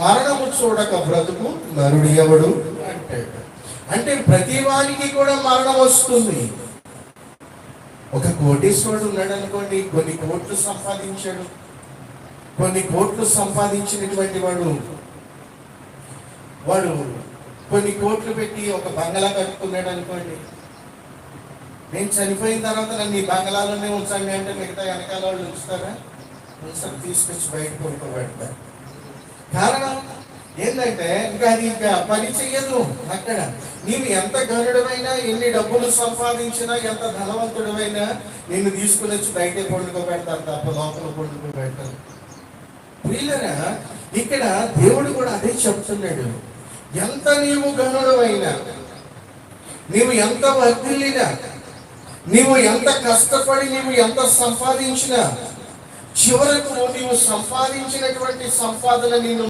మరణము చూడక బ్రతుకు నరుడు ఎవడు అంటాడు. అంటే ప్రతి వానికి కూడా మరణం వస్తుంది. ఒక కోటీశ్వరుడు ఉన్నాడు అనుకోండి, కొన్ని కోట్లు సంపాదించాడు. కొన్ని కోట్లు సంపాదించినటువంటి వాడు కొన్ని కోట్లు పెట్టి ఒక బంగళా కట్టుకున్నాడు అనుకోండి. నేను చనిపోయిన తర్వాత నన్ను ఈ బంగళాలోనే ఉంచండి అంటే మిగతా వెనకాల వాళ్ళు ఉంచుతారా? ఉంచుతారు, తీసుకొచ్చి బయట కొనుక్కోబెడతారు. కారణం ఏంటంటే ఇంకా పని చెయ్యదు. అక్కడ నీవు ఎంత ఘనుడమైనా, ఎన్ని డబ్బులు సంపాదించినా, ఎంత ధనవంతుడమైనా నిన్ను తీసుకుని వచ్చి బయటే పండుకోబెడతారు తప్ప లోపల పండుకోబెడతారు. ప్రియులరా, ఇక్కడ దేవుడు కూడా అదే చెప్తున్నాడు. ఎంత నీవు ఘనుడమైనా, నీవు ఎంత వర్ధిల్లినా, నీవు ఎంత కష్టపడి నీవు ఎంత సంపాదించినా, చివరకు నీవు సంపాదించినటువంటి సంపాదన నేను